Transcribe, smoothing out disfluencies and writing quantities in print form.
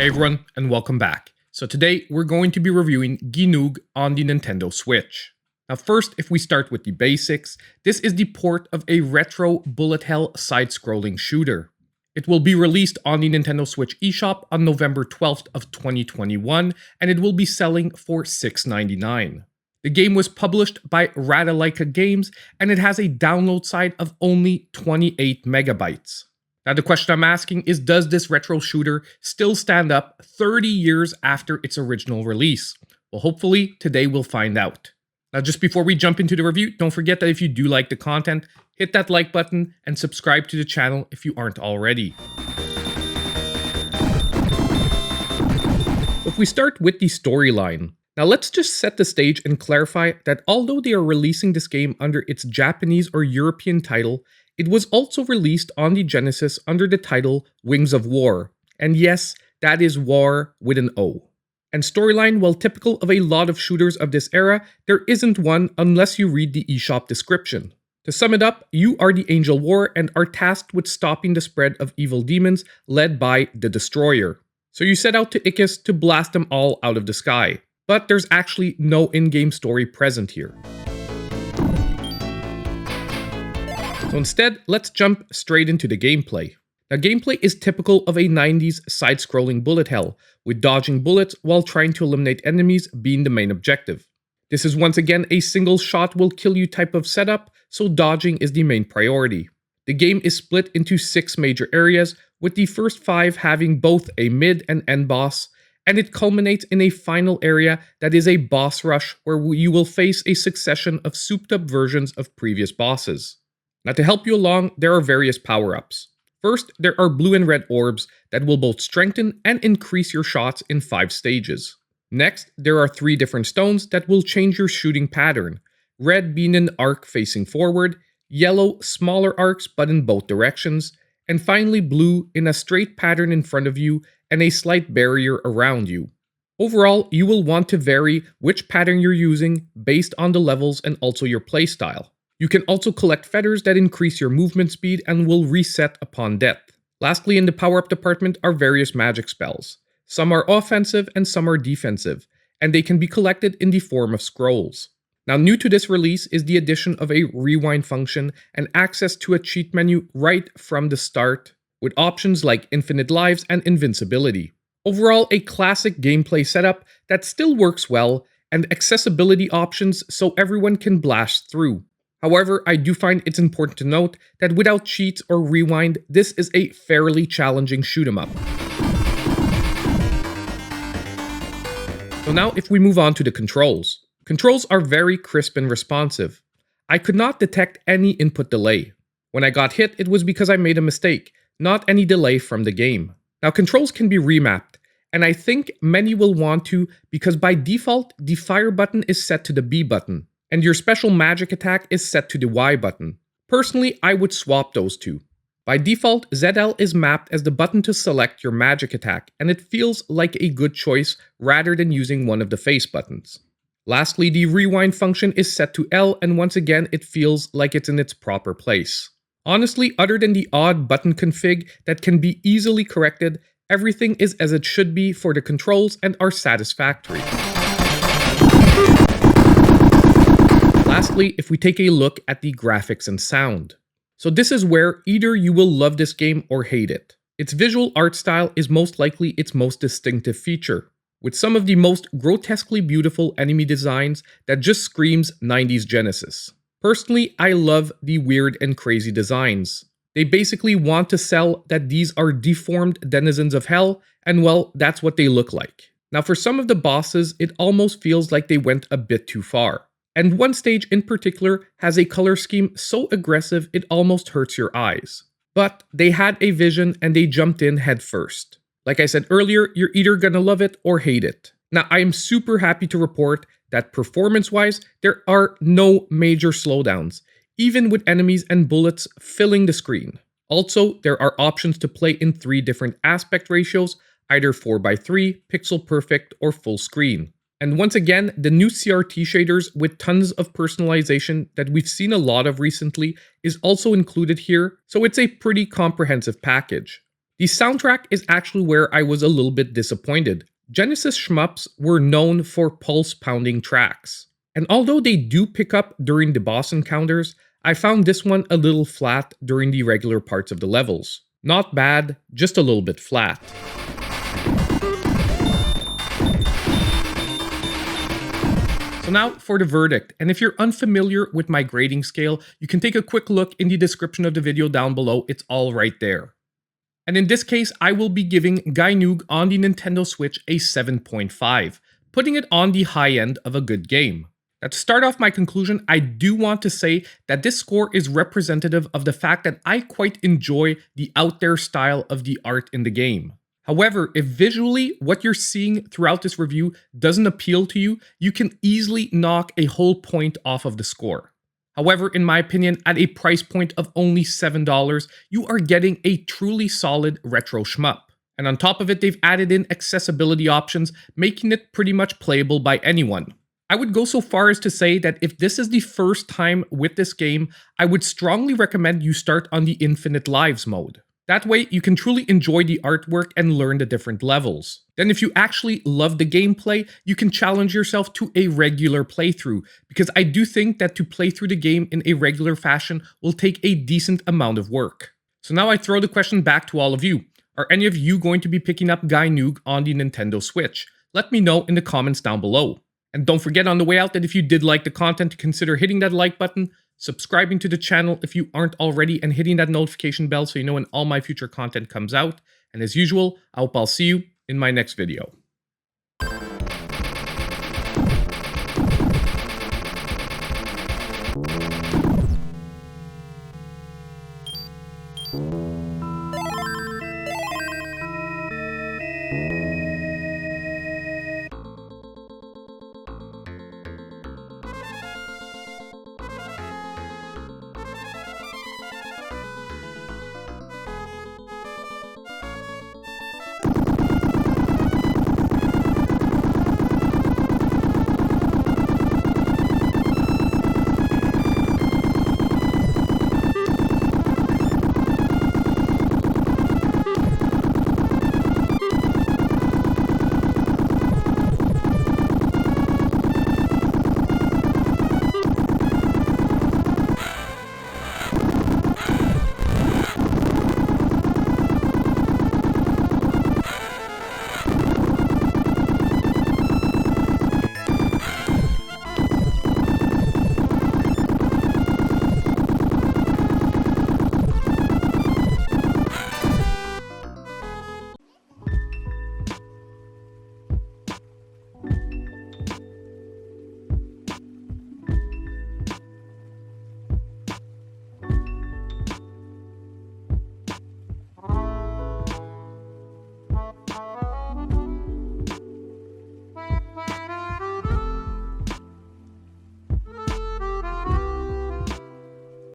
Hey everyone, and welcome back. So today we're going to be reviewing GYNOUG on the Nintendo Switch. Now first, if we start with the basics, this is the port of a retro bullet hell side-scrolling shooter. It will be released on the Nintendo Switch eShop on November 12th of 2021, and it will be selling for $6.99. The game was published by Radalaika Games, and it has a download size of only 28 megabytes. Now the question I'm asking is, does this retro shooter still stand up 30 years after its original release? Well, hopefully today we'll find out. Now just before we jump into the review, don't forget that if you do like the content, hit that like button and subscribe to the channel if you aren't already. If we start with the storyline, now let's just set the stage and clarify that although they are releasing this game under its Japanese or European title, it was also released on the Genesis under the title Wings of WOR, and yes, that is WOR with an O. And storyline, while typical of a lot of shooters of this era, there isn't one unless you read the eShop description. To sum it up, you are the Angel War and are tasked with stopping the spread of evil demons led by the Destroyer. So you set out to Ickis to blast them all out of the sky. But there's actually no in-game story present here. So instead, let's jump straight into the gameplay. Now gameplay is typical of a 90s side-scrolling bullet hell, with dodging bullets while trying to eliminate enemies being the main objective. This is once again a single shot will kill you type of setup, so dodging is the main priority. The game is split into 6 major areas, with the first 5 having both a mid and end boss, and it culminates in a final area that is a boss rush where you will face a succession of souped-up versions of previous bosses. Now to help you along, there are various power-ups. First, there are blue and red orbs that will both strengthen and increase your shots in 5 stages. Next, there are 3 different stones that will change your shooting pattern. Red being an arc facing forward, yellow smaller arcs but in both directions, and finally blue in a straight pattern in front of you and a slight barrier around you. Overall, you will want to vary which pattern you're using based on the levels and also your playstyle. You can also collect feathers that increase your movement speed and will reset upon death. Lastly, in the power-up department are various magic spells. Some are offensive and some are defensive, and they can be collected in the form of scrolls. Now new to this release is the addition of a rewind function and access to a cheat menu right from the start, with options like infinite lives and invincibility. Overall, a classic gameplay setup that still works well, and accessibility options so everyone can blast through. However, I do find it's important to note that without cheats or rewind, this is a fairly challenging shoot 'em up. So now if we move on to the controls. Controls are very crisp and responsive. I could not detect any input delay. When I got hit, it was because I made a mistake, not any delay from the game. Now controls can be remapped, and I think many will want to because by default, the fire button is set to the B button, and your special magic attack is set to the Y button. Personally, I would swap those two. By default, ZL is mapped as the button to select your magic attack, and it feels like a good choice rather than using one of the face buttons. Lastly, the rewind function is set to L, and once again, it feels like it's in its proper place. Honestly, other than the odd button config that can be easily corrected, everything is as it should be for the controls and are satisfactory. Lastly, if we take a look at the graphics and sound. So this is where either you will love this game or hate it. Its visual art style is most likely its most distinctive feature, with some of the most grotesquely beautiful enemy designs that just screams 90s Genesis. Personally, I love the weird and crazy designs. They basically want to sell that these are deformed denizens of hell, and well, that's what they look like. Now for some of the bosses, it almost feels like they went a bit too far. And one stage in particular has a color scheme so aggressive it almost hurts your eyes. But they had a vision and they jumped in head first. Like I said earlier, you're either gonna love it or hate it. Now I am super happy to report that performance-wise, there are no major slowdowns, even with enemies and bullets filling the screen. Also, there are options to play in 3 different aspect ratios, either 4:3, pixel perfect, or full screen. And once again, the new CRT shaders with tons of personalization that we've seen a lot of recently is also included here, so it's a pretty comprehensive package. The soundtrack is actually where I was a little bit disappointed. Genesis shmups were known for pulse-pounding tracks. And although they do pick up during the boss encounters, I found this one a little flat during the regular parts of the levels. Not bad, just a little bit flat. So now for the verdict, and if you're unfamiliar with my grading scale, you can take a quick look in the description of the video down below, it's all right there. And in this case, I will be giving GYNOUG on the Nintendo Switch a 7.5, putting it on the high end of a good game. Now to start off my conclusion, I do want to say that this score is representative of the fact that I quite enjoy the out there style of the art in the game. However, if visually what you're seeing throughout this review doesn't appeal to you, you can easily knock a whole point off of the score. However, in my opinion, at a price point of only $7, you are getting a truly solid retro shmup. And on top of it, they've added in accessibility options, making it pretty much playable by anyone. I would go so far as to say that if this is the first time with this game, I would strongly recommend you start on the Infinite Lives mode. That way, you can truly enjoy the artwork and learn the different levels. Then if you actually love the gameplay, you can challenge yourself to a regular playthrough, because I do think that to play through the game in a regular fashion will take a decent amount of work. So now I throw the question back to all of you. Are any of you going to be picking up GYNOUG on the Nintendo Switch? Let me know in the comments down below. And don't forget on the way out that if you did like the content, to consider hitting that like button, subscribing to the channel if you aren't already, and hitting that notification bell so you know when all my future content comes out. And as usual, I hope I'll see you in my next video.